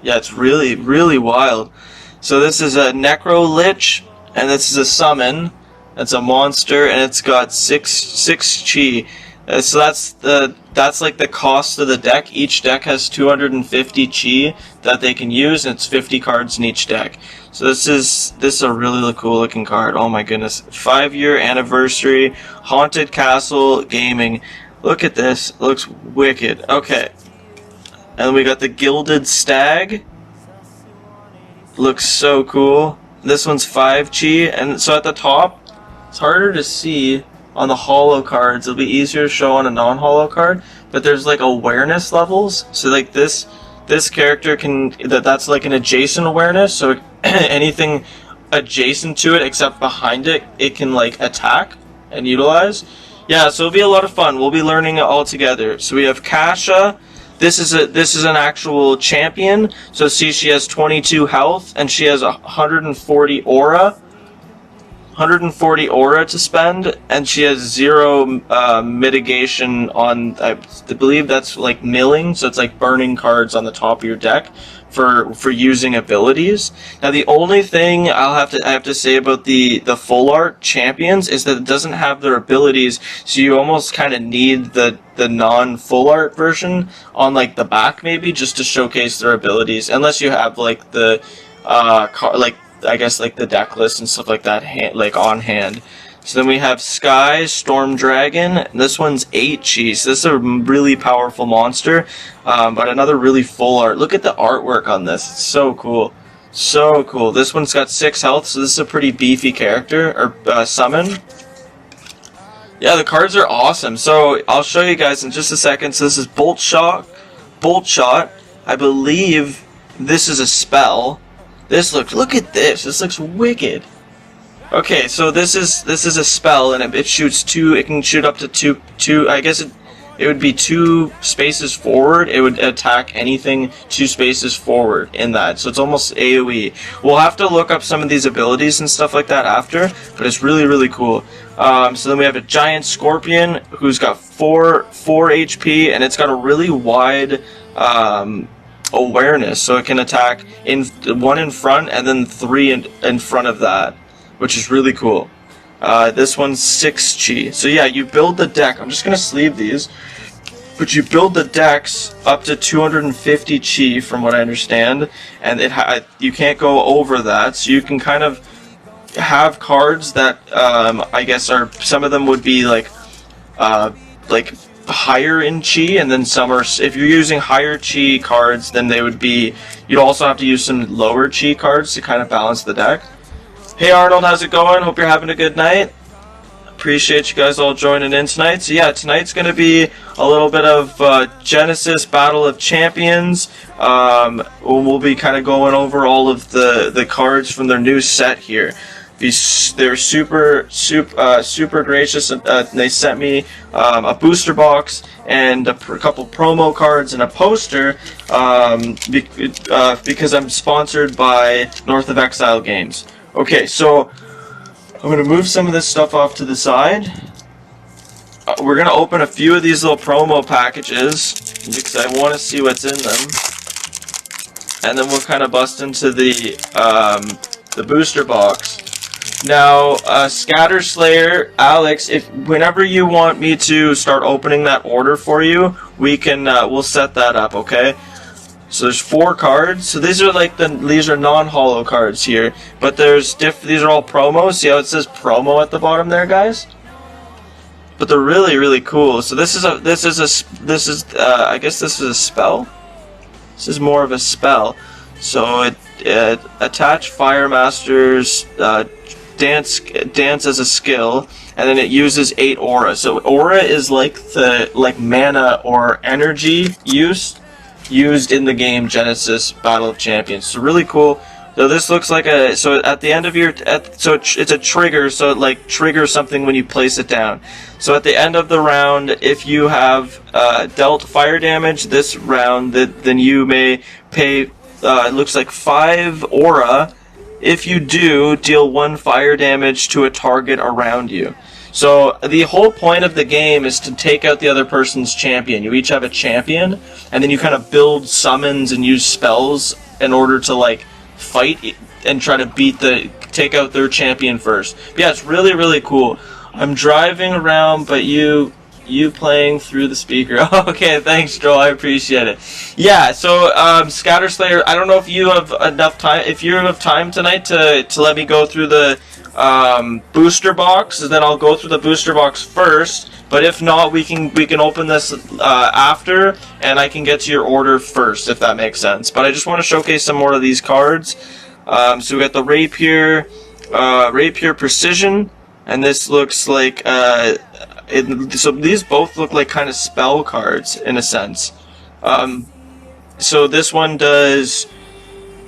Yeah, it's really, really wild. So this is a Necro Lich, and this is a summon. It's a monster, and it's got six chi. So that's like the cost of the deck. Each deck has 250 chi that they can use, and it's 50 cards in each deck. So this is a really cool looking card. Oh my goodness! 5-year anniversary, Haunted Castle Gaming. Look at this. It looks wicked. Okay, and then we got the Gilded Stag. Looks so cool. This one's 5 chi, and so at the top, it's harder to see on the holo cards. It'll be easier to show on a non-holo card, but there's like awareness levels. So like this character can, that's like an adjacent awareness, so anything adjacent to it except behind it, it can like attack and utilize. Yeah, so it'll be a lot of fun. We'll be learning it all together. So we have Kasha. This is an actual champion. So see, she has 22 health and she has 140 aura. 140 aura to spend, and she has 0 mitigation on, I believe that's like milling, so it's like burning cards on the top of your deck for using abilities. Now the only thing I have to say about the full art champions is that it doesn't have their abilities, so you almost kind of need the non full art version on like the back maybe, just to showcase their abilities, unless you have like the I guess like the deck list and stuff like that like on hand. So then we have Sky Storm Dragon. This one's 8 chi. So this is a really powerful monster, but another really full art. Look at the artwork on this. It's so cool. So cool. This one's got 6 health, so this is a pretty beefy character, or summon. Yeah, the cards are awesome. So I'll show you guys in just a second. So this is Bolt Shot. I believe this is a spell. Look at this. This looks wicked. Okay, so this is a spell, and it shoots 2. It can shoot up to two. I guess it would be 2 spaces forward. It would attack anything 2 spaces forward in that. So it's almost AoE. We'll have to look up some of these abilities and stuff like that after, but it's really cool. So then we have a giant scorpion who's got 4 HP, and it's got a really wide awareness, so it can attack in 1 in front and then 3 in front of that, which is really cool. This one's 6 chi. So yeah, you build the deck. I'm just gonna sleeve these, but you build the decks up to 250 chi from what I understand, and you can't go over that, so you can kind of have cards that I guess are, some of them would be like higher in chi, and then some are, if you're using higher chi cards, then they would be, you'd also have to use some lower chi cards to kind of balance the deck. Hey Arnold, how's it going? Hope you're having a good night. Appreciate you guys all joining in tonight. So yeah, tonight's going to be a little bit of Genesis Battle of Champions. We'll be kind of going over all of the cards from their new set here. They're super gracious. They sent me a booster box and a couple promo cards and a poster because I'm sponsored by North of Exile Games. Okay, so I'm going to move some of this stuff off to the side. We're going to open a few of these little promo packages because I want to see what's in them. And then we'll kind of bust into the booster box. Now, Scatter Slayer, Alex, whenever you want me to start opening that order for you, we'll set that up, okay? So there's 4 cards. So these are like these are non-holo cards here, but these are all promos. See how it says promo at the bottom there, guys? But they're really cool. So I guess this is a spell. This is more of a spell. So it attach Fire Master's dance as a skill, and then it uses 8 aura. So aura is like mana or energy used in the game Genesis Battle of Champions. So really cool. So this looks like so at the end of it's a trigger, so it like triggers something when you place it down. So at the end of the round, if you have dealt fire damage this round, then you may pay it looks like 5 aura. If you do, deal 1 fire damage to a target around you. So the whole point of the game is to take out the other person's champion. You each have a champion, and then you kind of build summons and use spells in order to like fight and try to take out their champion first. But yeah, it's really, really cool. I'm driving around, but you playing through the speaker. Okay, thanks, Joel. I appreciate it. Yeah, so Scatter Slayer, I don't know if you have enough time. If you have time tonight to let me go through the booster box, then I'll go through the booster box first. But if not, we can open this after, and I can get to your order first, if that makes sense. But I just want to showcase some more of these cards. So we got the Rapier Precision, and this looks like so these both look like kind of spell cards in a sense. So this one does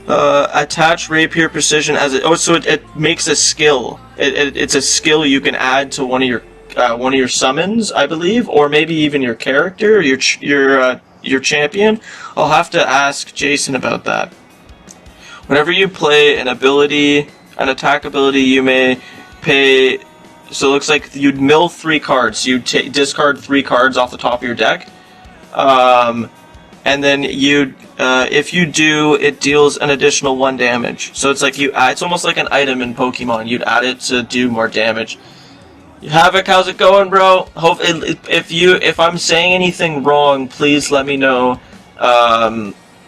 attach Rapier Precision as it makes a skill. It's a skill you can add to one of your summons, I believe, or maybe even your character, or your champion. I'll have to ask Jason about that. Whenever you play an attack ability, you may pay. So it looks like you'd mill 3 cards. You discard 3 cards off the top of your deck, and then if you do, it deals an additional 1 damage. So it's like it's almost like an item in Pokemon. You'd add it to do more damage. Havoc, how's it going, bro? Hope if I'm saying anything wrong, please let me know.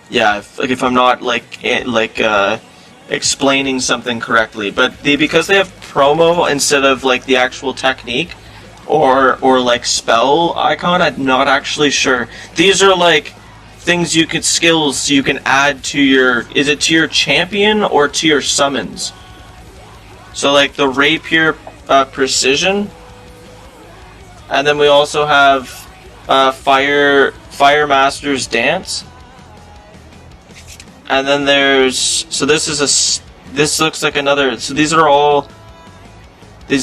Yeah, if I'm not explaining something correctly, but because they have promo instead of like the actual technique or like spell icon, I'm not actually sure. These are like things skills you can add to is it to your champion or to your summons? So like the Rapier Precision, and then we also have Fire Master's Dance, and then this looks like another. So these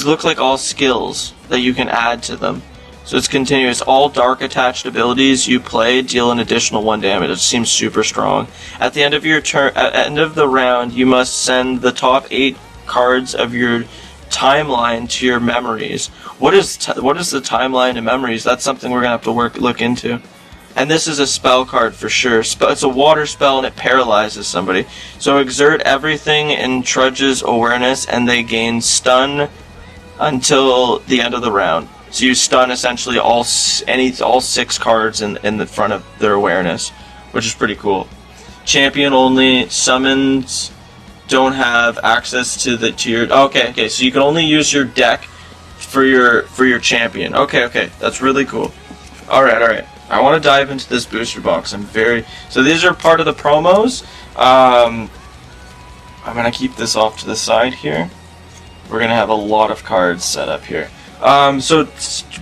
look like all skills that you can add to them. So it's continuous. All dark attached abilities you play deal an additional 1 damage. It seems super strong. At the end of your turn, at the end of the round, you must send the top 8 cards of your timeline to your memories. What is the timeline and memories? That's something we're gonna have to look into. And this is a spell card for sure. It's a water spell and it paralyzes somebody. So exert everything in Trudge's awareness, and they gain stun until the end of the round. So you stun essentially all 6 cards in the front of their awareness, which is pretty cool. Champion only. Summons don't have access to your. Okay. So you can only use your deck for your champion. Okay. That's really cool. All right. I want to dive into this booster box. So these are part of the promos. I'm gonna keep this off to the side here. We're gonna have a lot of cards set up here. So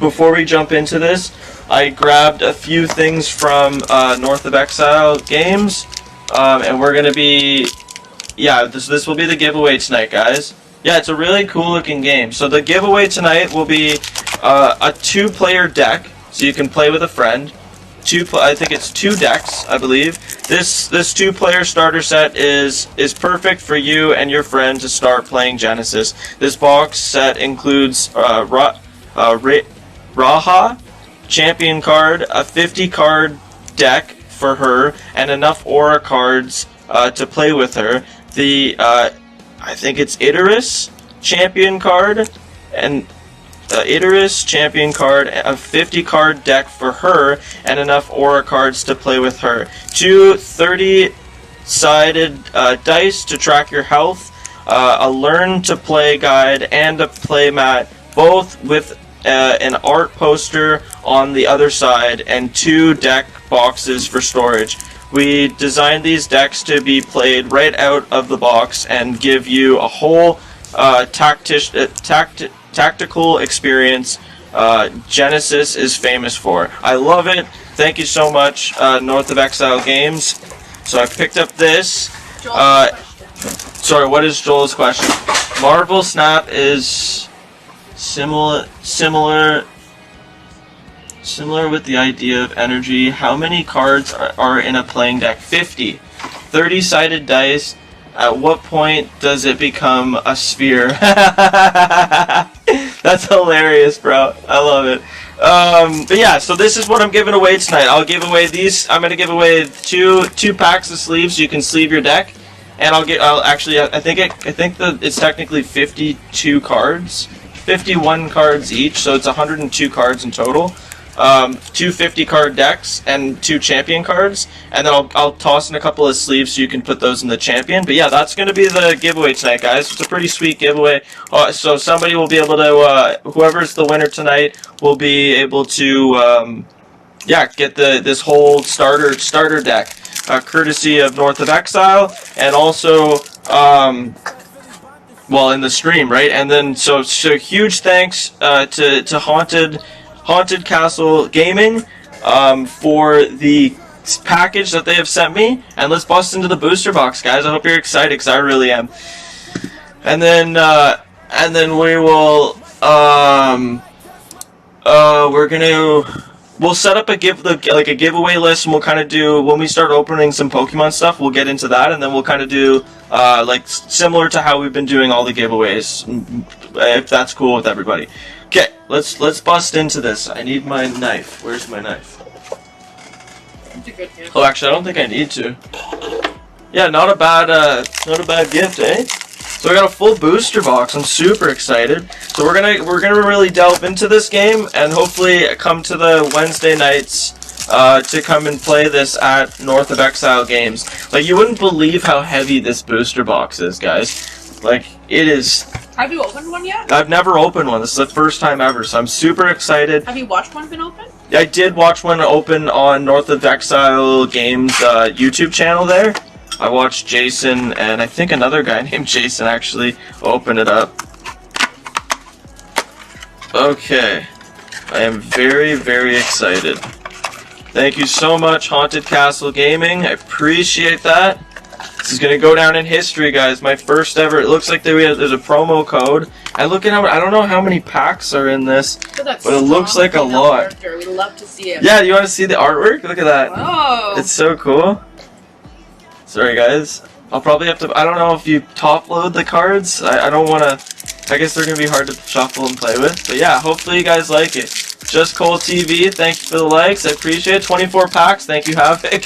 before we jump into this, I grabbed a few things from North of Exile Games, and we're gonna be, this will be the giveaway tonight, guys. Yeah, it's a really cool looking game. So the giveaway tonight will be a 2-player deck, so you can play with a friend. I think it's 2 decks, I believe. This 2-player starter set is perfect for you and your friend to start playing Genesis. This box set includes Raha, champion card, a 50-card deck for her, and enough aura cards to play with her. I think it's Idris, champion card, and Idris, champion card, a 50-card deck for her, and enough aura cards to play with her. 2 30-sided dice to track your health, a learn to play guide, and a play mat, both with an art poster on the other side, and 2 deck boxes for storage. We designed these decks to be played right out of the box and give you a whole tactical experience Genesis is famous for. I love it. Thank you so much, North of Exile Games. So I picked up this. Sorry, what is Joel's question? Marvel Snap is similar with the idea of energy. How many cards are in a playing deck? 50. 30-sided dice. At what point does it become a sphere? That's hilarious, bro. I love it. But yeah, so this is what I'm giving away tonight. I'll give away these. I'm gonna give away two packs of sleeves, so you can sleeve your deck. And I'll actually, I think that it's technically 52 cards, 51 cards each, so it's 102 cards in total. 2 card decks and 2 champion cards, and then I'll toss in a couple of sleeves so you can put those in the champion. But yeah, that's going to be the giveaway tonight, guys. It's a pretty sweet giveaway. So somebody will be able to, whoever's the winner tonight will be able to, yeah, get this whole starter deck, courtesy of North of Exile, and also, well, in the stream, right? And then so huge thanks to Haunted Castle Gaming for the package that they have sent me, and let's bust into the booster box, guys. I hope you're excited, because I really am. And then we will we'll set up a giveaway list, and we'll kind of do, when we start opening some Pokemon stuff, we'll get into that, and then we'll kind of do like similar to how we've been doing all the giveaways, if that's cool with everybody. Okay, let's bust into this. I need my knife. Where's my knife? That's a good gift. Oh, actually, I don't think I need to. Yeah, not a bad gift, eh? So I got a full booster box. I'm super excited. So we're gonna really delve into this game, and hopefully come to the Wednesday nights to come and play this at North of Exile Games. Like, you wouldn't believe how heavy this booster box is, guys. Like, it is. Have you opened one yet? I've never opened one. This is the first time ever, so I'm super excited. Have you watched one been open? I did watch one open on North of Exile Games YouTube channel there. I watched Jason and I think another guy named Jason actually open it up. Okay. I am very, very excited. Thank you so much, Haunted Castle Gaming. I appreciate that. This is going to go down in history, guys. My first ever. It looks like there's a promo code. And look at how, I don't know how many packs are in this, but it looks like a lot. We'd love to see it. Yeah, you want to see the artwork? Look at that. Oh. It's so cool. Sorry, guys. I'll probably have to, I don't know if you top load the cards. I don't want to, I guess they're going to be hard to shuffle and play with. But yeah, hopefully you guys like it. Just Cole TV, thank you for the likes. I appreciate it. 24 packs. Thank you, Havoc.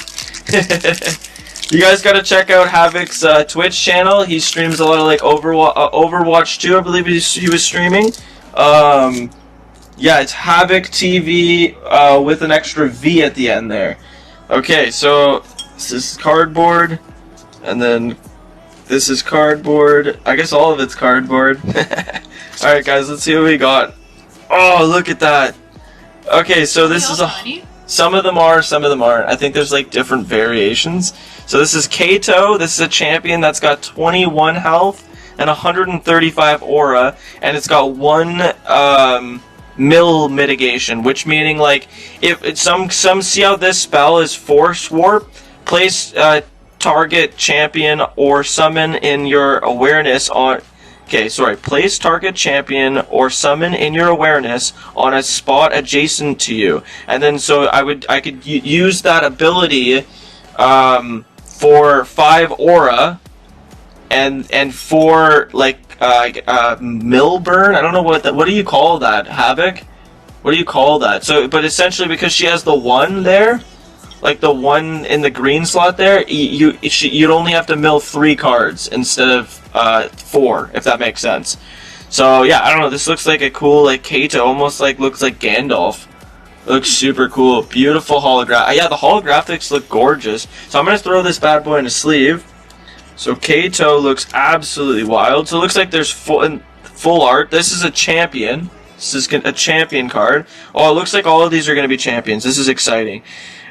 You guys gotta check out Havoc's Twitch channel. He streams a lot of like Overwatch 2, I believe he was streaming. Yeah, it's Havoc TV with an extra V at the end there. Okay, so this is cardboard, and then this is cardboard. I guess all of it's cardboard. Alright guys, let's see what we got. Oh, look at that. Okay, so this is some of them are, some of them aren't. I think there's like different variations. So this is Kato. This is a champion that's got 21 health and 135 aura, and it's got 1 mill mitigation, which meaning like if it's some see how this spell is Force Warp. Place target champion or summon in your awareness on. Okay, sorry. Place target champion or summon in your awareness on a spot adjacent to you, and then so I could use that ability for 5 aura and 4 like mill burn. I don't know what do you call that, Havoc? What do you call that? So, but essentially because she has the 1 there, like the 1 in the green slot there, you'd only have to mill 3 cards instead of 4, if that makes sense. So yeah, I don't know. This looks like a cool like Kato, almost like looks like Gandalf. Looks super cool. Beautiful holograph. Yeah, the holographics look gorgeous. So I'm gonna throw this bad boy in a sleeve. So Kato looks absolutely wild. So it looks like there's full art. This is a champion. This is a champion card. Oh, it looks like all of these are gonna be champions. This is exciting.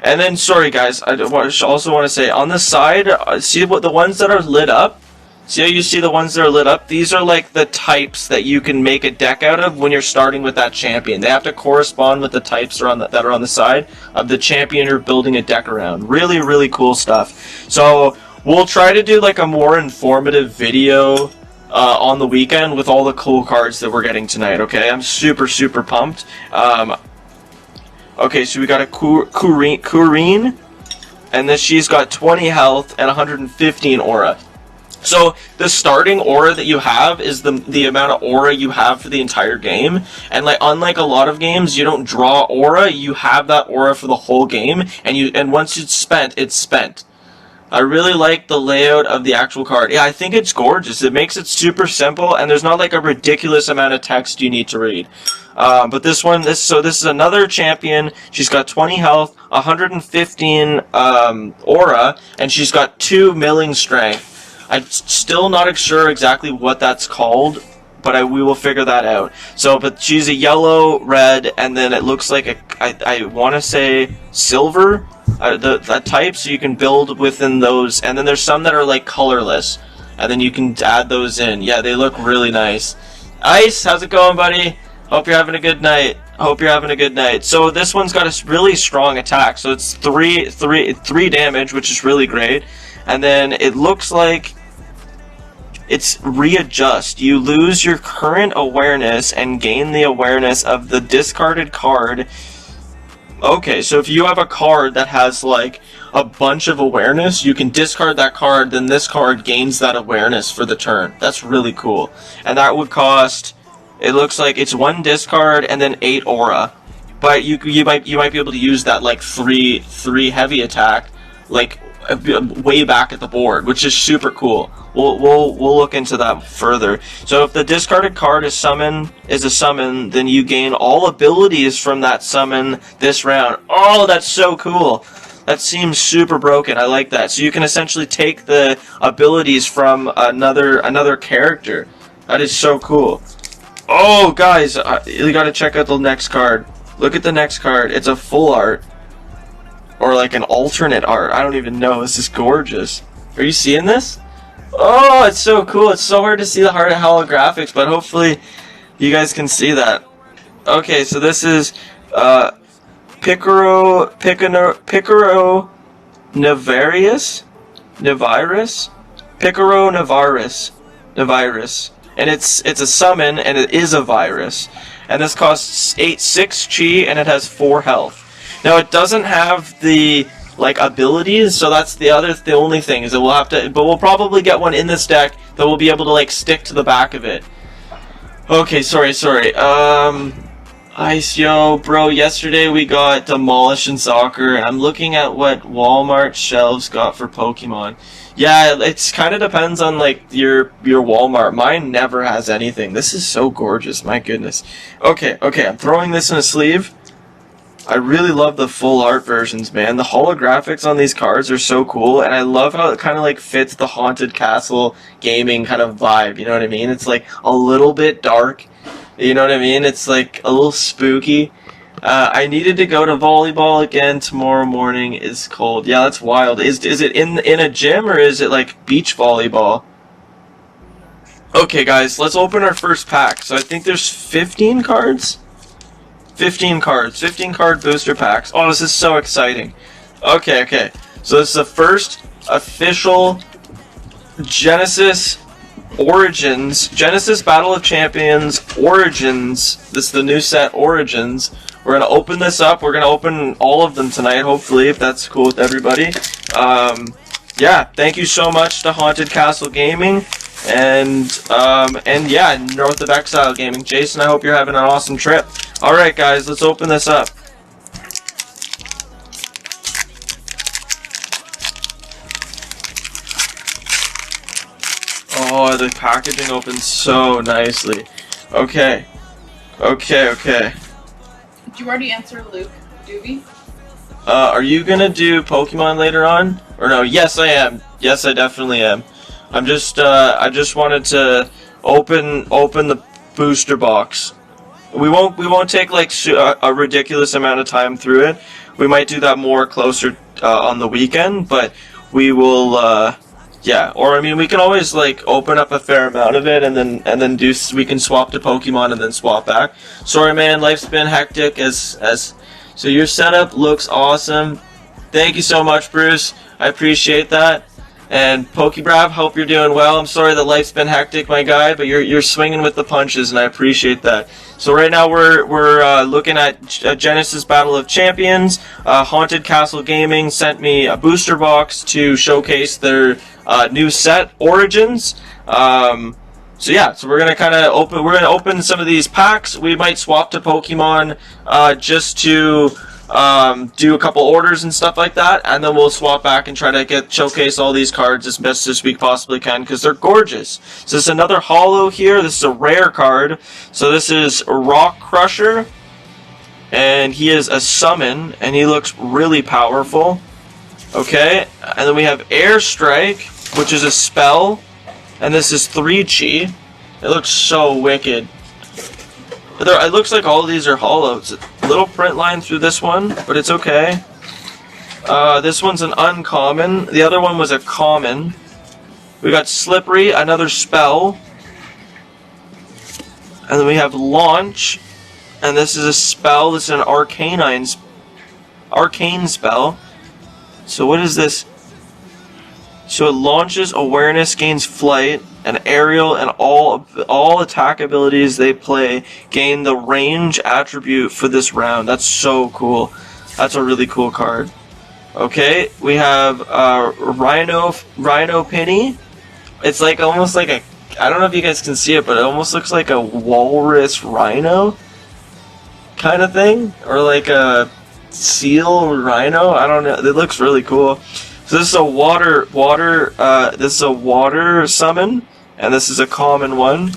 And then, sorry guys, I also want to say on the side, see what the ones that are lit up. See how you see the ones that are lit up? These are like the types that you can make a deck out of when you're starting with that champion. They have to correspond with the types that are on the side of the champion you're building a deck around. Really, really cool stuff. So we'll try to do like a more informative video on the weekend with all the cool cards that we're getting tonight, okay? I'm super, super pumped. Okay, so we got a Kureen, and then she's got 20 health and 115 aura. So the starting aura that you have is the amount of aura you have for the entire game, and like unlike a lot of games, you don't draw aura. You have that aura for the whole game, and once it's spent, it's spent. I really like the layout of the actual card. Yeah, I think it's gorgeous. It makes it super simple, and there's not like a ridiculous amount of text you need to read. But this is another champion. She's got 20 health, 115 aura, and she's got 2 milling strength. I'm still not sure exactly what that's called, but we will figure that out. So, but she's a yellow, red, and then it looks like I want to say silver, that type, so you can build within those. And then there's some that are like colorless, and then you can add those in. Yeah, they look really nice. Ice, how's it going, buddy? Hope you're having a good night. Hope you're having a good night. So this one's got a really strong attack. So it's 3 damage, which is really great. And then it looks like it's readjust. You lose your current awareness and gain the awareness of the discarded card. Okay, so if you have a card that has like a bunch of awareness, you can discard that card, then this card gains that awareness for the turn. That's really cool. And that would cost, it looks like it's 1 discard and then 8 aura. But you might be able to use that like 3 heavy attack like way back at the board, which is super cool. We'll look into that further. So if the discarded card is a summon, then you gain all abilities from that summon this round. Oh, that's so cool. That seems super broken. I like that. So you can essentially take the abilities from another character. That is so cool. Oh, guys, you gotta check out the next card. Look at the next card. It's a full art. Or like an alternate art. I don't even know. This is gorgeous. Are you seeing this? Oh, it's so cool. It's so hard to see the heart of holographics, but hopefully you guys can see that. Okay, so this is Picaro Navarius? Picaro Navaris. And it's a summon, and it is a virus. And this costs 6 chi, and it has 4 health. Now it doesn't have the like abilities, so that's the only thing is that we'll have to, but we'll probably get one in this deck that we'll be able to like stick to the back of it. Okay, sorry. Ice, yo, bro, yesterday we got demolished in soccer, and I'm looking at what Walmart shelves got for Pokemon. Yeah, it's kind of depends on like your Walmart. Mine never has anything. This is so gorgeous, my goodness. Okay, I'm throwing this in a sleeve. I really love the full art versions, man. The holographics on these cards are so cool, and I love how it kind of like fits the Haunted Castle gaming kind of vibe, you know what I mean? It's like a little bit dark, you know what I mean? It's like a little spooky. I needed to go to volleyball again tomorrow morning. Is cold. Yeah, that's wild. Is it in a gym, or is it like beach volleyball? Okay, guys, let's open our first pack. So I think there's 15 cards? 15 cards. 15 card booster packs. Oh, this is so exciting. Okay. So this is the first official Genesis Origins, Genesis Battle of Champions Origins. This is the new set Origins. We're going to open this up. We're going to open all of them tonight, hopefully, if that's cool with everybody. Yeah, thank you so much to Haunted Castle Gaming. And yeah, North of Exile Gaming. Jason, I hope you're having an awesome trip. Alright guys, let's open this up. Oh, the packaging opens so nicely. Okay. Did you already answer Luke Doobie? Are you gonna do Pokemon later on? Or no? Yes, I am. Yes, I definitely am. I just wanted to open the booster box. We won't take like a ridiculous amount of time through it. We might do that more closer on the weekend, but we will. Yeah, or I mean, we can always like open up a fair amount of it, and then we can swap to Pokemon and then swap back. Sorry, man, life's been hectic. So your setup looks awesome. Thank you so much, Bruce. I appreciate that. And Pokebrav, hope you're doing well. I'm sorry that life's been hectic, my guy, but you're swinging with the punches, and I appreciate that. So right now we're looking at Genesis Battle of Champions. Haunted Castle Gaming sent me a booster box to showcase their new set, Origins. So yeah, so we're gonna open some of these packs. We might swap to Pokemon just to do a couple orders and stuff like that, and then we'll swap back and try to showcase all these cards as best as we possibly can because they're gorgeous. So this is another holo here. This is a rare card. So this is Rock Crusher, and he is a summon, and he looks really powerful. Okay, and then we have Air Strike, which is a spell, and this is 3 Chi. It looks so wicked. It looks like all of these are holos. Little print line through this one, but it's okay. This one's an uncommon. The other one was a common. We got Slippery, another spell. And then we have Launch. And this is a spell. This is an arcane spell. So what is this? So it launches awareness, gains flight, and aerial, and all attack abilities they play gain the range attribute for this round. That's so cool. That's a really cool card. Okay, we have Rhino Penny. It's like almost like a, I don't know if you guys can see it, but it almost looks like a walrus rhino kind of thing, or like a seal rhino. I don't know. It looks really cool. So this is a water summon, and this is a common one.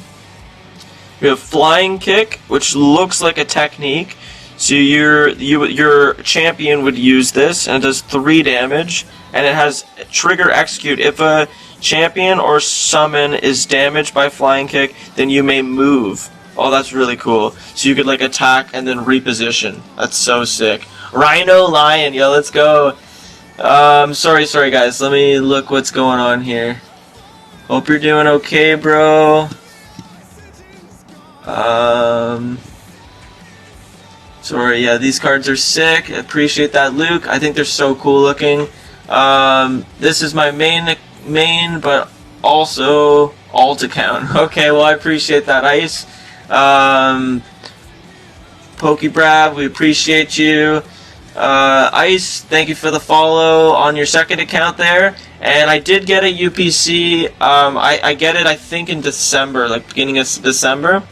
We have Flying Kick, which looks like a technique. So your champion would use this, and it does 3 damage, and it has trigger execute. If a champion or summon is damaged by Flying Kick, then you may move. Oh, that's really cool. So you could like attack and then reposition. That's so sick. Rhino Lion, yo, let's go. Sorry guys, let me look what's going on here. Hope you're doing okay, bro. Sorry, yeah, these cards are sick. I appreciate that, Luke. I think they're so cool looking. This is my main, but also alt account. Okay, well, I appreciate that, Ice. Pokebrav, we appreciate you. Ice, thank you for the follow on your second account there. And I did get a UPC. I get it, I think, in December, like beginning of December.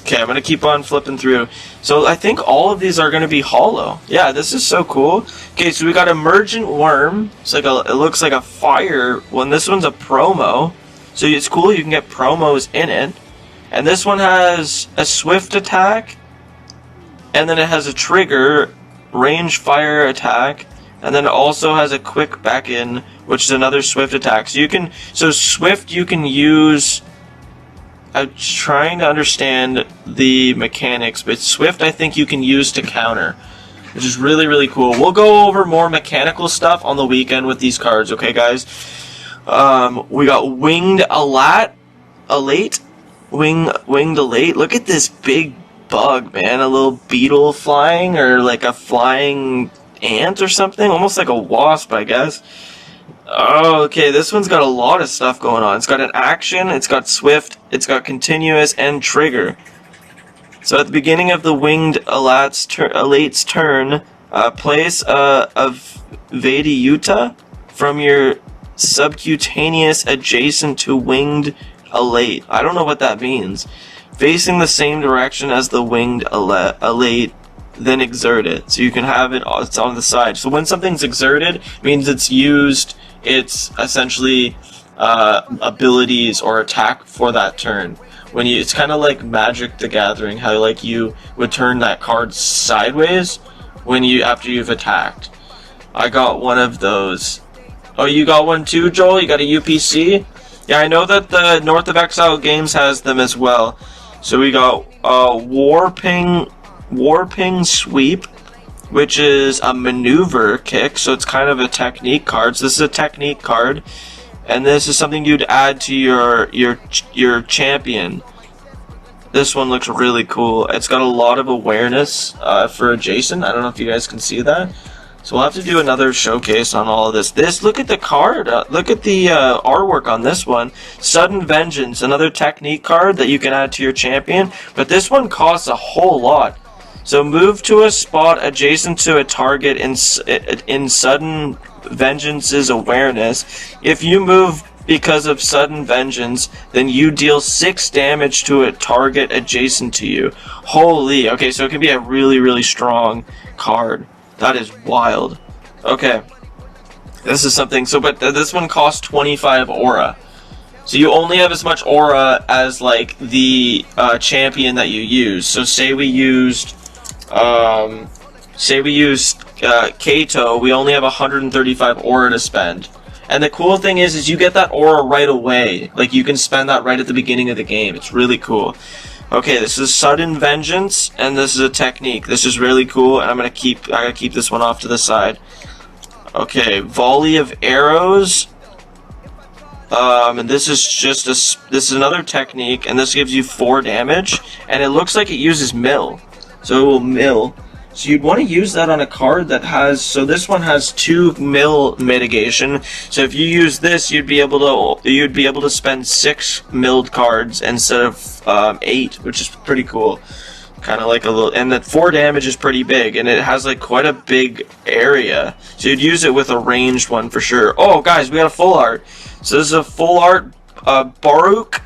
Okay, I'm going to keep on flipping through. So I think all of these are going to be holo. Yeah, this is so cool. Okay, so we got Emergent Worm. It's like it looks like a fire one. This one's a promo. So it's cool, you can get promos in it. And this one has a swift attack. And then it has a trigger, range fire attack, and then it also has a quick back in, which is another swift attack. So swift you can use. I'm trying to understand the mechanics, but swift I think you can use to counter, which is really, really cool. We'll go over more mechanical stuff on the weekend with these cards, okay, guys? We got Winged Alate. Winged Alate. Look at this big bug, man. A little beetle flying, or like a flying ant or something. Almost like a wasp, I guess. Oh, okay, this one's got a lot of stuff going on. It's got an action, it's got swift, it's got continuous, and trigger. So at the beginning of the Winged Alate's turn, place of Vediyuta from your subcutaneous adjacent to Winged Alate. I don't know what that means. Facing the same direction as the Winged Alate, then exert it. So you can have it, it's on the side. So when something's exerted, it means it's used its essentially abilities or attack for that turn. When it's kind of like Magic the Gathering, how like you would turn that card sideways after you've attacked. I got one of those. Oh, you got one too, Joel? You got a UPC? Yeah, I know that the North of Exile Games has them as well. So we got Warping Sweep, which is a maneuver kick, so it's kind of a technique card. So this is a technique card, and this is something you'd add to your champion. This one looks really cool. It's got a lot of awareness for adjacent. I don't know if you guys can see that. So we'll have to do another showcase on all of this. Look at the card. Look at the artwork on this one. Sudden Vengeance, another technique card that you can add to your champion. But this one costs a whole lot. So move to a spot adjacent to a target in Sudden Vengeance's awareness. If you move because of Sudden Vengeance, then you deal 6 damage to a target adjacent to you. Holy. Okay, so it can be a really, really strong card. That is wild. Okay. This is something. So, but this one costs 25 aura. So you only have as much aura as, like, the champion that you use. So say we used Kato, we only have 135 aura to spend. And the cool thing is you get that aura right away. Like, you can spend that right at the beginning of the game. It's really cool. Okay, this is Sudden Vengeance, and this is a technique. This is really cool, and I gotta keep this one off to the side. Okay, Volley of Arrows. And this is just this is another technique, and this gives you 4 damage, and it looks like it uses mill. So it will mill. So you'd want to use that on a card that has, so this one has 2 mill mitigation. So if you use this, you'd be able to spend 6 milled cards instead of 8, which is pretty cool. Kind of like a little, and that 4 damage is pretty big, and it has like quite a big area. So you'd use it with a ranged one for sure. Oh guys, we got a full art. So this is a full art Baruch,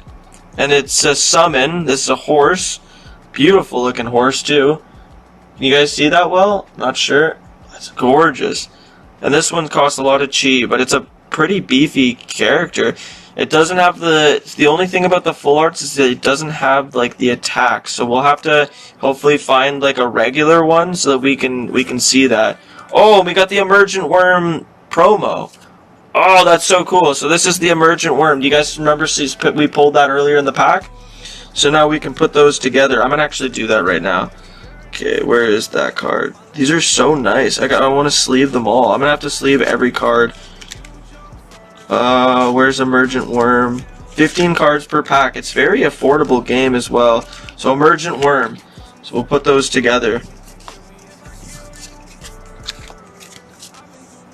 and it's a summon. This is a horse, beautiful looking horse too. Can you guys see that well? Not sure. That's gorgeous. And this one costs a lot of chi, but it's a pretty beefy character. It doesn't have the only thing about the full arts is that it doesn't have like the attack. So we'll have to hopefully find like a regular one so that we can see that. Oh, we got the Emergent Worm promo. Oh, that's so cool. So this is the Emergent Worm. Do you guys remember we pulled that earlier in the pack? So now we can put those together. I'm gonna actually do that right now. Okay, where is that card? These are so nice. I want to sleeve them all. I'm gonna have to sleeve every card. Where's Emergent Worm? 15 cards per pack. It's very affordable game as well. So Emergent Worm. So we'll put those together.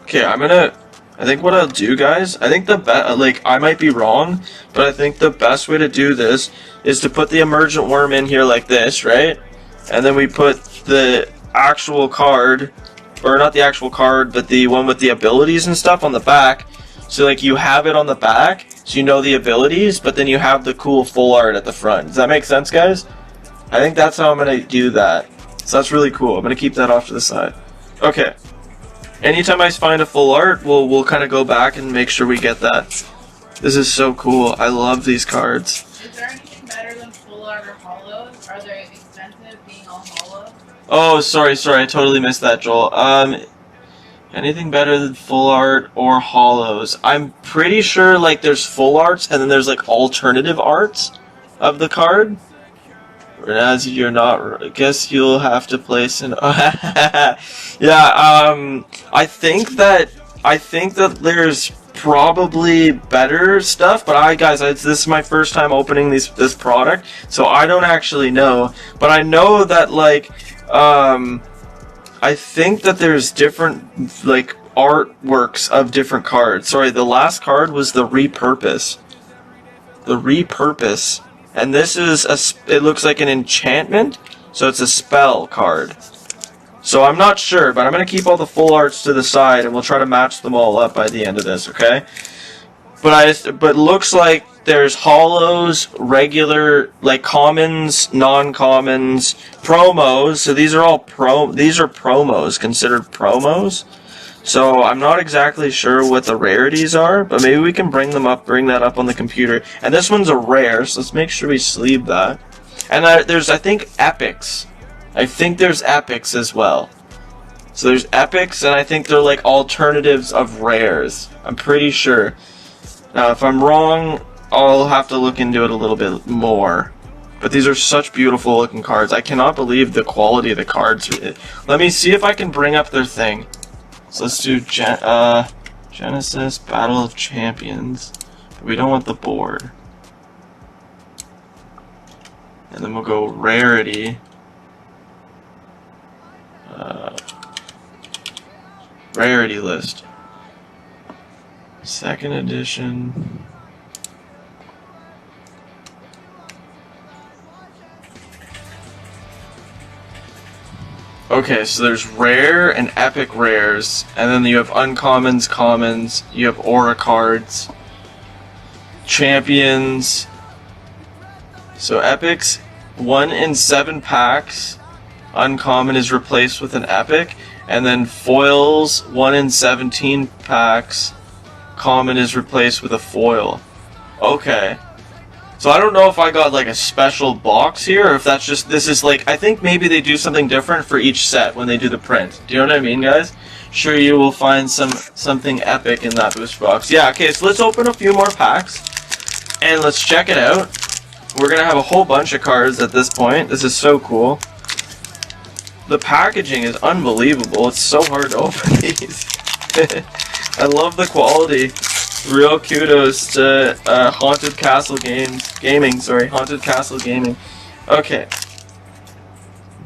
Okay, I think what I'll do, guys, I think I might be wrong, but I think the best way to do this is to put the Emergent Worm in here like this, right? And then we put the actual card, or not the actual card, but the one with the abilities and stuff on the back. So like you have it on the back, so you know the abilities, but then you have the cool full art at the front. Does that make sense, guys? I think that's how I'm going to do that. So that's really cool. I'm going to keep that off to the side. Okay. Anytime I find a full art, we'll kind of go back and make sure we get that. This is so cool. I love these cards. Is there anything better than full art or hollows? Are they expensive being all hollow? Oh, sorry, I totally missed that, Joel. Anything better than full art or hollows? I'm pretty sure like there's full arts and then there's like alternative arts of the card. Whereas you're not, I guess you'll have to place an. Yeah, I think that there's probably better stuff, but guys, this is my first time opening this product, so I don't actually know. But I know that like I think that there's different like artworks of different cards. Sorry, the last card was the Repurpose. The Repurpose. And this is it looks like an enchantment, so it's a spell card. So I'm not sure, but I'm going to keep all the full arts to the side and we'll try to match them all up by the end of this, okay? But looks like there's hollows, regular, like commons, non-commons, promos. So these are all these are promos, considered promos. So I'm not exactly sure what the rarities are, but maybe we can bring that up on the computer. And this one's a rare, so let's make sure we sleeve that. And there's, I think, epics. I think there's epics as well. So there's epics, and I think they're like alternatives of rares. I'm pretty sure. Now, if I'm wrong, I'll have to look into it a little bit more. But these are such beautiful looking cards. I cannot believe the quality of the cards. Let me see if I can bring up their thing. So let's do Genesis Battle of Champions. But we don't want the board. And then we'll go rarity. Rarity list. Second edition. Okay, so there's rare and epic rares, and then you have uncommons, commons, you have aura cards, champions. So epics, 1 in 7 packs, uncommon is replaced with an epic, and then foils, 1 in 17 packs, common is replaced with a foil. Okay. So I don't know if I got like a special box here, or if that's just, this is like, I think maybe they do something different for each set when they do the print. Do you know what I mean, guys? Sure, you will find something epic in that booster box. Yeah, okay, so let's open a few more packs, and let's check it out. We're gonna have a whole bunch of cards at this point. This is so cool. The packaging is unbelievable. It's so hard to open these. I love the quality. Real kudos to Haunted Castle Gaming. Haunted Castle Gaming. Okay.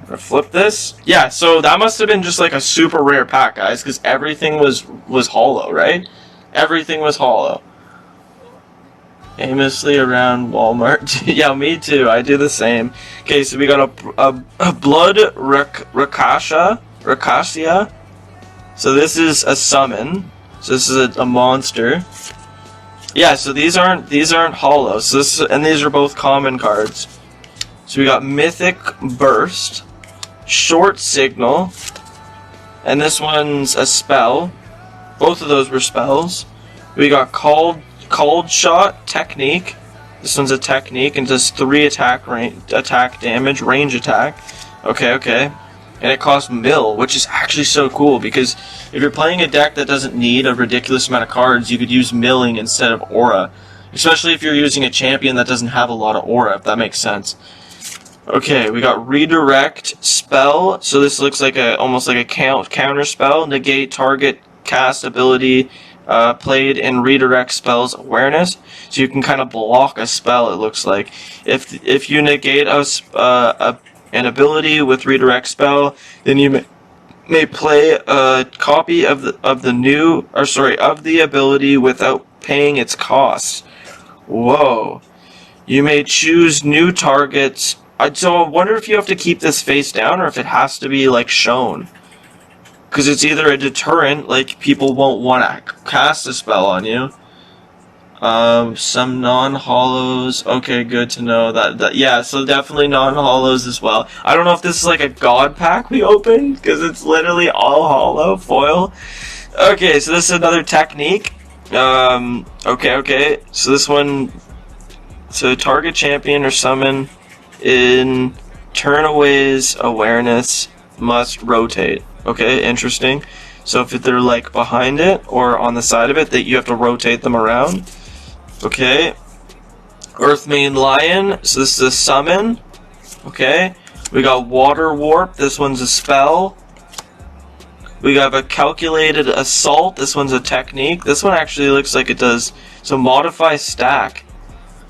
I'm gonna flip this. Yeah, so that must have been just like a super rare pack, guys, because everything was hollow, right? Everything was hollow. Aimlessly around Walmart. Yeah, me too. I do the same. Okay, so we got a Blood Rakasia. So this is a summon. So this is a monster. Yeah, so these aren't hollow. So this and these are both common cards. So we got Mythic Burst, Short Signal, and this one's a spell. Both of those were spells. We got Cold Shot Technique. This one's a technique and does 3 attack damage, range attack. Okay. And it costs mill, which is actually so cool because if you're playing a deck that doesn't need a ridiculous amount of cards, you could use milling instead of aura. Especially if you're using a champion that doesn't have a lot of aura, if that makes sense. Okay, we got Redirect Spell. So this looks like almost like a counter spell. Negate target cast ability played in Redirect Spell's awareness. So you can kind of block a spell, it looks like. If you negate an ability with Redirect Spell, then you may play a copy of the ability without paying its cost. Whoa. You may choose new targets. So I wonder if you have to keep this face down or if it has to be like shown. Because it's either a deterrent, like people won't want to cast a spell on you. Some non-hollows. Okay, good to know that. Yeah, so definitely non-hollows as well. I don't know if this is like a god pack we opened, because it's literally all hollow foil. Okay, so this is another technique. Okay. So this one, so target champion or summon in Turnaway's awareness must rotate. Okay, interesting. So if they're like behind it or on the side of it, that you have to rotate them around. Okay. Earthmane Lion. So this is a summon. Okay. We got Water Warp. This one's a spell. We have a Calculated Assault. This one's a technique. This one actually looks like it does. So Modify Stack.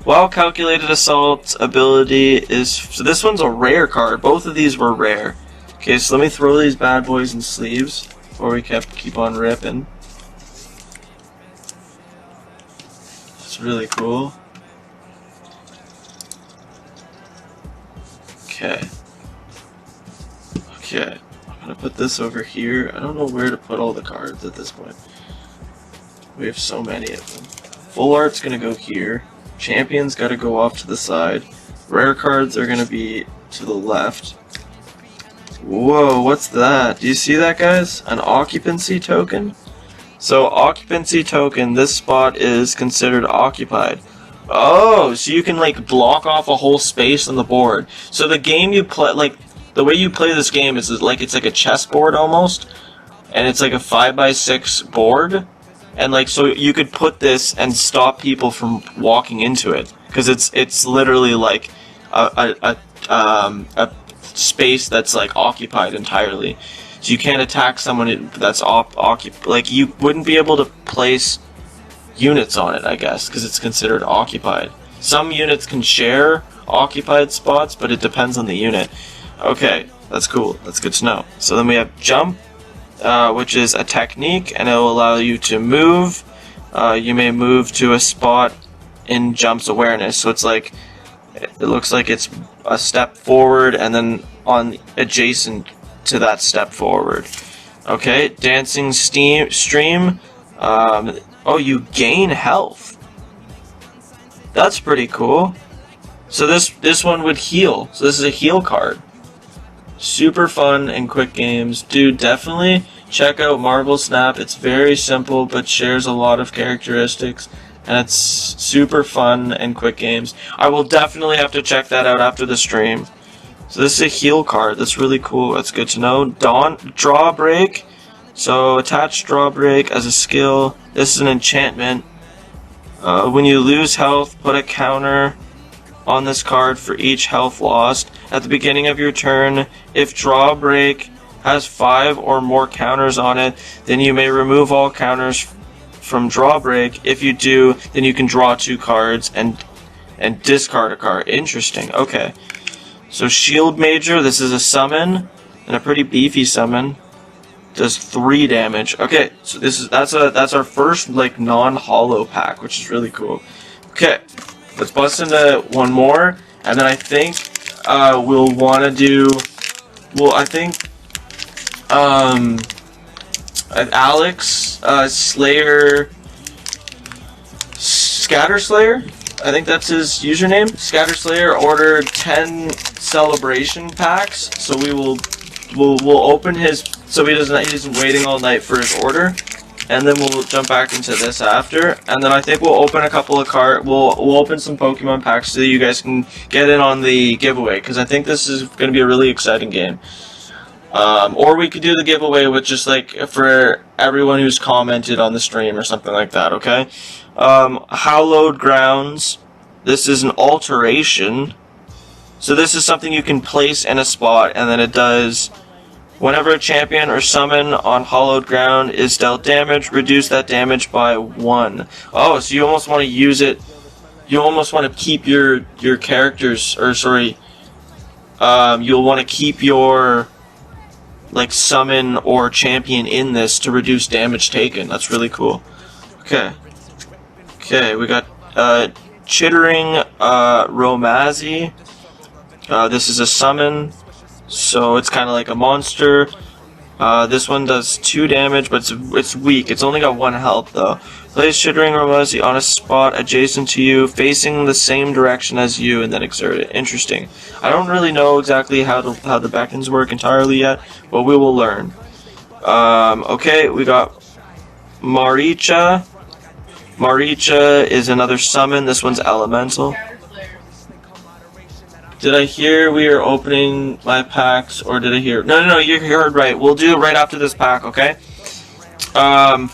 While Calculated Assault's ability is... So this one's a rare card. Both of these were rare. Okay, so let me throw these bad boys in sleeves before we keep on ripping. It's really cool. Okay, I'm gonna put this over here. I don't know where to put all the cards at this point. We have so many of them. Full Art's gonna go here. Champion's gotta go off to the side. Rare cards are gonna be to the left. Whoa, what's that? Do you see that, guys? An occupancy token? So, occupancy token, this spot is considered occupied. Oh, so you can, like, block off a whole space on the board. So the game you play, like, the way you play this game is like, it's like a chessboard almost. And it's like a 5x6 board. And, like, so you could put this and stop people from walking into it. Because it's literally, like, a space that's like occupied entirely, so you can't attack someone that's occupied. Like you wouldn't be able to place units on it, I guess, because it's considered occupied. Some units can share occupied spots, but it depends on the unit. Okay, that's cool. That's good to know. So then we have jump. which is a technique, and it will allow you to move. You may move to a spot in Jump's awareness, so it's like, it looks like it's a step forward and then on adjacent to that step forward. Okay, Dancing Stream. Oh, you gain health. That's pretty cool. So this one would heal. So this is a heal card. Super fun and quick games. Dude, definitely check out Marble Snap. It's very simple but shares a lot of characteristics. And it's super fun and quick games. I will definitely have to check that out after the stream. So this is a heal card. That's really cool. That's good to know. Draw Break. So attach Draw Break as a skill. This is an enchantment. When you lose health, put a counter on this card for each health lost. At the beginning of your turn, if Draw Break has 5 or more counters on it, then you may remove all counters from Draw Break. If you do, then you can draw 2 cards and discard a card. Interesting. Okay. So Shield Major, this is a summon, and a pretty beefy summon. Does 3 damage. Okay, so that's our first like non-holo pack, which is really cool. Okay, let's bust into one more, and then I think we'll want to do. Well, I think Alex Slayer, Scatter Slayer. I think that's his username. Scatter Slayer ordered 10 celebration packs, so we'll open his. So he isn't waiting all night for his order, and then we'll jump back into this after, and then I think we'll open a couple of we'll open some Pokemon packs so that you guys can get in on the giveaway, because I think this is going to be a really exciting game. Or we could do the giveaway with just like for everyone who's commented on the stream or something like that. Okay. Hallowed Grounds. This is an alteration, so this is something you can place in a spot, and then it does. Whenever a champion or summon on hallowed ground is dealt damage, reduce that damage by 1. Oh, so you almost want to use it. You almost want to keep your characters, or sorry, you'll want to keep your like summon or champion in this to reduce damage taken. That's really cool. Okay. Okay, we got Chittering Romazi. This is a summon. So it's kind of like a monster. This one does 2 damage, but it's weak. It's only got 1 health though. Place Chittering Romazi on a spot adjacent to you, facing the same direction as you, and then exert it. Interesting. I don't really know exactly how the beckons work entirely yet, but we will learn. Okay, we got Maricha. Maricha is another summon. This one's elemental. Did I hear we are opening my packs, or did I hear? No, you heard right. We'll do it right after this pack, okay?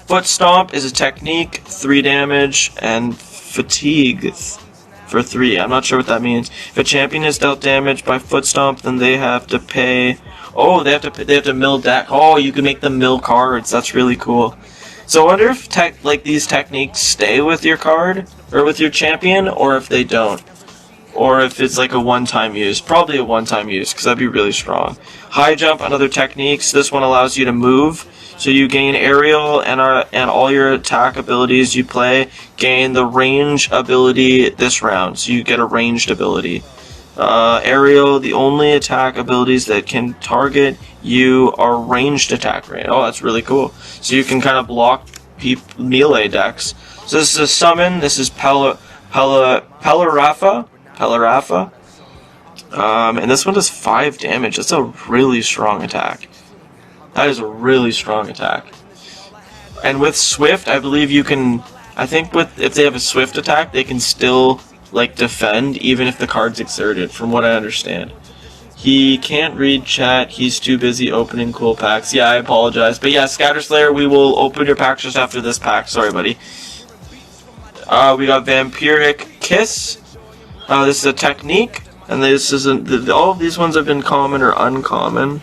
Foot Stomp is a technique, 3 damage, and Fatigue for 3. I'm not sure what that means. If a champion is dealt damage by Foot Stomp, then they have to pay. Oh, they have to mill deck. Oh, you can make them mill cards. That's really cool. So I wonder if these techniques stay with your card or with your champion, or if they don't. Or if it's like a one-time use. Probably a one-time use, because that'd be really strong. High Jump and other techniques. This one allows you to move. So you gain aerial, and all your attack abilities you play gain the range ability this round. So you get a ranged ability. Aerial, the only attack abilities that can target you are ranged attack range. Oh, that's really cool. So you can kind of block melee decks. So this is a summon. This is Pelarafa. And this one does 5 damage. That's a really strong attack. That is a really strong attack. And with Swift, I believe you can. I think if they have a Swift attack, they can still like defend even if the card's exerted. From what I understand, he can't read chat. He's too busy opening cool packs. Yeah, I apologize, but yeah, Scatter Slayer, we will open your packs just after this pack. Sorry, buddy. We got Vampiric Kiss. This is a technique, and this isn't. All of these ones have been common or uncommon,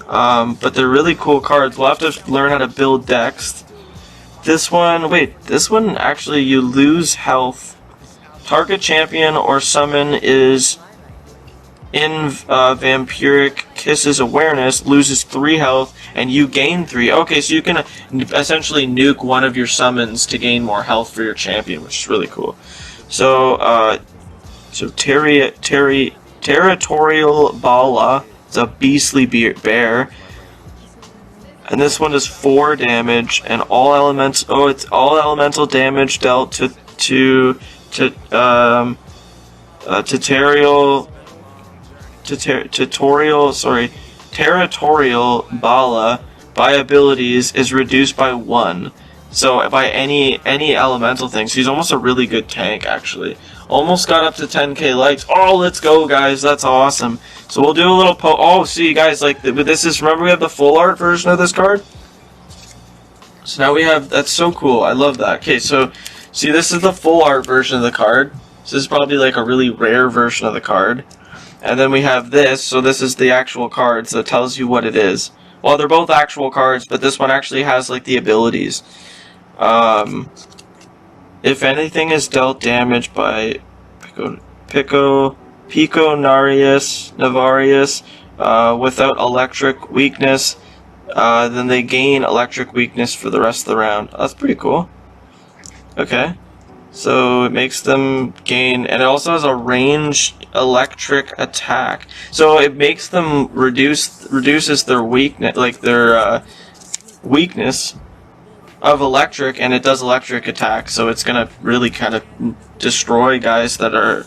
but they're really cool cards. We'll have to learn how to build decks. This one, actually, you lose health. Target champion or summon is Vampiric Kiss's awareness, loses 3 health, and you gain 3. Okay, so you can essentially nuke one of your summons to gain more health for your champion, which is really cool. So, Territorial Bala, it's a beastly bear. And this one does 4 damage, and all elements. Oh, it's all elemental damage dealt to Territorial Bala by abilities is reduced by 1. So by any elemental thing. So he's almost a really good tank, actually. Almost got up to 10k likes. Oh, let's go, guys. That's awesome. So we'll do a little oh, see, guys, like, this is, remember we have the full art version of this card? So now we have, that's so cool. I love that. Okay, so, see, this is the full art version of the card. So this is probably like a really rare version of the card. And then we have this, so this is the actual card, so it tells you what it is. Well, they're both actual cards, but this one actually has, like, the abilities. If anything is dealt damage by Pico Navarius without electric weakness, then they gain electric weakness for the rest of the round. That's pretty cool. Okay. So it makes them gain, and it also has a ranged electric attack. So it makes them reduces their weakness, like their weakness of electric, and it does electric attack. So it's gonna really kind of destroy guys that are.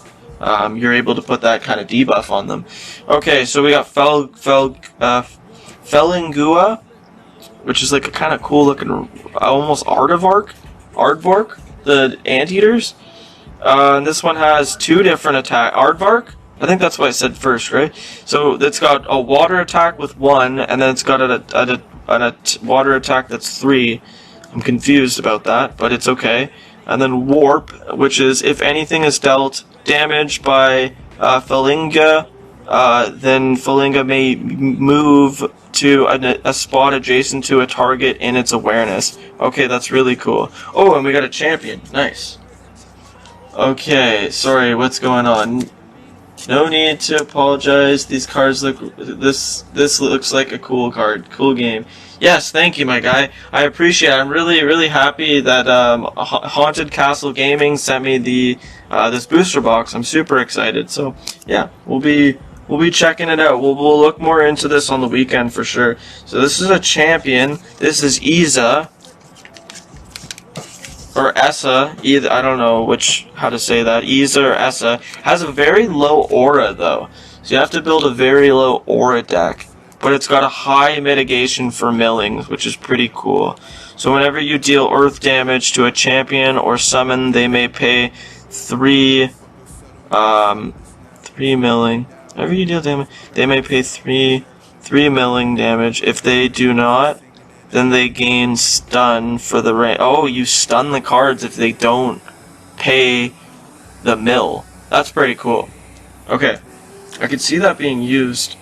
You're able to put that kind of debuff on them. Okay, so we got Felingua, which is like a kind of cool looking, almost Aardvark, the Anteaters. And this one has 2 different attack. Aardvark? I think that's what I said first, right? So it's got a water attack with 1, and then it's got a water attack that's 3. I'm confused about that, but it's okay. And then Warp, which is if anything is dealt damage by Felinga, then Felinga may move to a spot adjacent to a target in its awareness. Okay, that's really cool. Oh, and we got a champion. Nice. Okay, sorry, what's going on? No need to apologize. These cards look. This looks like a cool card. Cool game. Yes, thank you, my guy. I appreciate it. I'm really happy that Haunted Castle Gaming sent me the this booster box. I'm super excited. So yeah, we'll be checking it out. We'll look more into this on the weekend for sure. So this is a champion. This is Iza. Or Essa, either, I don't know how to say that, Iza or Essa, has a very low aura though. So you have to build a very low aura deck. But it's got a high mitigation for millings, which is pretty cool. So whenever you deal earth damage to a champion or summon, they may pay 3 milling. Whenever you deal damage, they may pay 3 milling damage. If they do not, then they gain stun for the range. Oh, you stun the cards if they don't pay the mill. That's pretty cool. Okay, I could see that being used